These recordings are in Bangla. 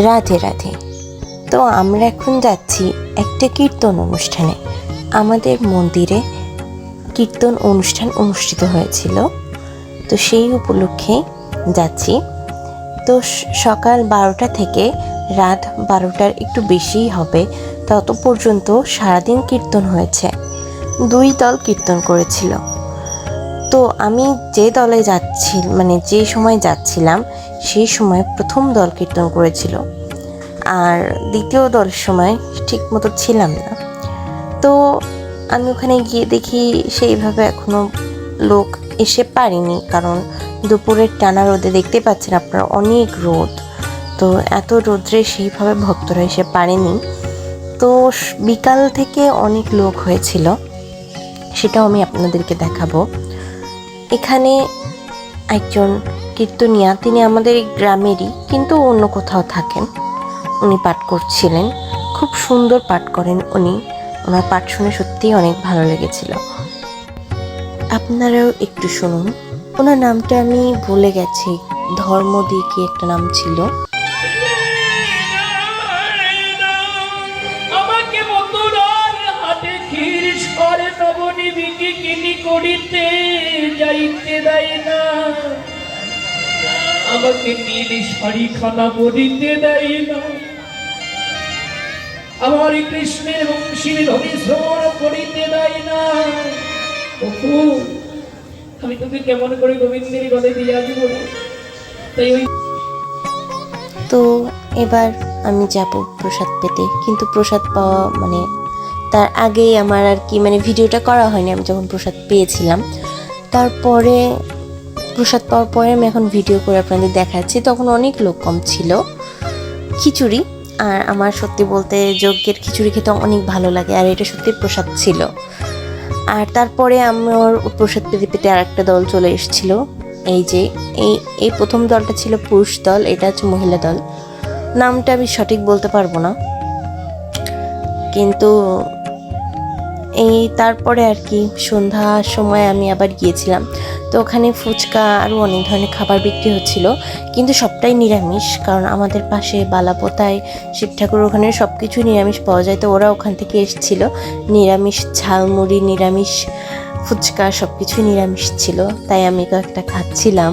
রাধে রাধে। তো আমরা এখন যাচ্ছি একটা কীর্তন অনুষ্ঠানে। আমাদের মন্দিরে কীর্তন অনুষ্ঠান অনুষ্ঠিত হয়েছিল, তো সেই উপলক্ষে যাচ্ছি। তো সকাল 12টা থেকে রাত 12টার একটু বেশিই হবে, তত পর্যন্ত সারাদিন কীর্তন হয়েছে। 2 দল কীর্তন করেছিল। তো আমি যে দলে যাচ্ছি যে সময় যাচ্ছিলাম সেই সময় প্রথম দল কীর্তন করেছিল, আর দ্বিতীয় দলের সময় ঠিক মতো ছিলাম না। তো আমি ওখানে গিয়ে দেখি সেইভাবে এখনও লোক এসে পারেনি, কারণ দুপুরের টানা রোদে দেখতে পাচ্ছেন আপনারা অনেক রোদ। তো এত রোদ্রে সেইভাবে ভক্তরা এসে পারেনি। তো বিকাল থেকে অনেক লোক হয়েছিল, সেটাও আমি আপনাদেরকে দেখাবো। এখানে একজন কীর্তনিয়া, তিনি আমাদের গ্রামেরই কিন্তু অন্য কোথাও থাকেন, উনি পাঠ করছিলেন। খুব সুন্দর পাঠ করেন উনি। ওনার পাঠ শুনে সত্যিই অনেক ভালো লেগেছিল। আপনারাও একটু শুনুন। ওনার নামটা আমি ভুলে গেছি, ধর্মদি কি একটা নাম ছিল। করিতে যাইতে দেয় না, আমাকে নীল শাড়ি খানা পরিতে দেয় না, আমার কৃষ্ণের বংশীর ধ্বনি শ্রবণ করিতে দেয় না। আমি তোকে কেমন করে গোবিন্দের গলায় দিয়ে আসি বলো। তাই ওই তো এবার আমি যাব প্রসাদ পেতে, কিন্তু প্রসাদ পাওয়া তার আগেই আমার আর কি ভিডিওটা করা হয়নি। আমি যখন প্রসাদ পেয়েছিলাম, তারপরে প্রসাদ পাওয়ার পরে আমি এখন ভিডিও করে আপনাদের দেখাচ্ছি। তখন অনেক লোক কম ছিল। খিচুড়ি, আর আমার সত্যি বলতে যজ্ঞের খিচুড়ি খেতে অনেক ভালো লাগে, আর এটা সত্যি প্রসাদ ছিল। আর তারপরে আমার প্রসাদ পেতে পেতে আর একটা দল চলে এসেছিল। এই যে এই প্রথম দলটা ছিল পুরুষ দল, এটা হচ্ছে মহিলা দল। নামটা আমি সঠিক বলতে পারবো না, কিন্তু তারপরে আর কি সন্ধ্যার সময় আমি আবার গিয়েছিলাম। তো ওখানে ফুচকা আরও অনেক ধরনের খাবার বিক্রি হচ্ছিল, কিন্তু সবটাই নিরামিষ, কারণ আমাদের পাশে বালাপোতায় শিব ঠাকুর, ওখানে সব কিছু নিরামিষ পাওয়া যায়। তো ওরা ওখান থেকে এসেছিল, নিরামিষ ঝালমুড়ি, নিরামিষ ফুচকা, সব কিছুই নিরামিষ ছিল, তাই আমি কয়েকটা খাচ্ছিলাম।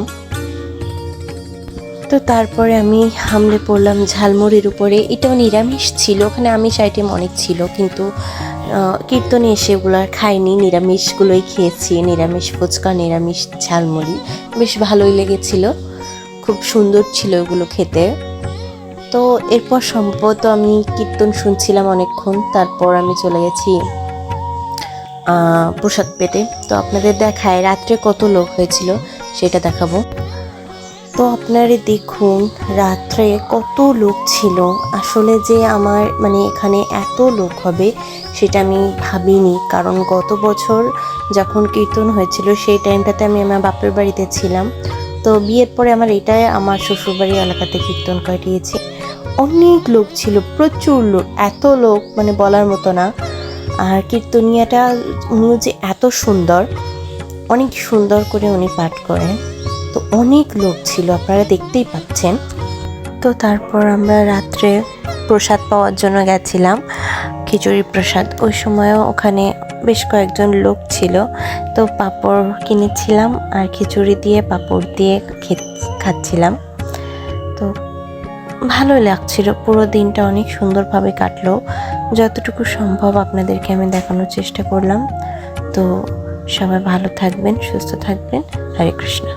তো তারপরে আমি হামলে পড়লাম ঝালমুড়ির উপরে। এটাও নিরামিষ ছিল, ওখানে আমিষ আইটেম অনেক ছিল, কিন্তু কীর্তনে এসে ওগুলো আর খাইনি, নিরামিষগুলোই খেয়েছি। নিরামিষ ফুচকা, নিরামিষ ঝালমুড়ি, বেশ ভালোই লেগেছিল, খুব সুন্দর ছিল ওগুলো খেতে। তো এরপর সম্ভবত আমি কীর্তন শুনছিলাম অনেকক্ষণ, তারপর আমি চলে গেছি প্রসাদ পেতে। তো আপনাদের দেখায় রাত্রে কত লোক হয়েছিল সেটা দেখাবো। তো আপনারা দেখুন রাত্রে কত লোক ছিল। আসলে যে আমার এখানে এত লোক হবে সেটা আমি ভাবিনি, কারণ গত বছর যখন কীর্তন হয়েছিল সেই টাইমটাতে আমি আমার বাপের বাড়িতে ছিলাম। তো বিয়ের পরে এটাই আমার শ্বশুরবাড়ির এলাকাতে কীর্তন কাটিয়েছি। অনেক লোক ছিল, প্রচুর লোক, এত লোক বলার মতো না। আর কীর্তনিয়াটা উনিও যে এত সুন্দর, অনেক সুন্দর করে উনি পাঠ করেন। তো অনেক লোক ছিল, আপনারা দেখতেই পাচ্ছেন। তো তারপর আমরা রাত্রে প্রসাদ পাওয়ার জন্য গেছিলাম, খিচুড়ি প্রসাদ। ওই সময়ও ওখানে বেশ কয়েকজন লোক ছিল, তো পাঁপড় কিনেছিলাম আর খিচুড়ি দিয়ে পাঁপড় দিয়ে খাচ্ছিলাম। তো ভালো লাগছিল, পুরো দিনটা অনেক সুন্দরভাবে কাটলো। যতটুকু সম্ভব আপনাদেরকে আমি দেখানোর চেষ্টা করলাম। তো সবাই ভালো থাকবেন, সুস্থ থাকবেন। হরে কৃষ্ণ।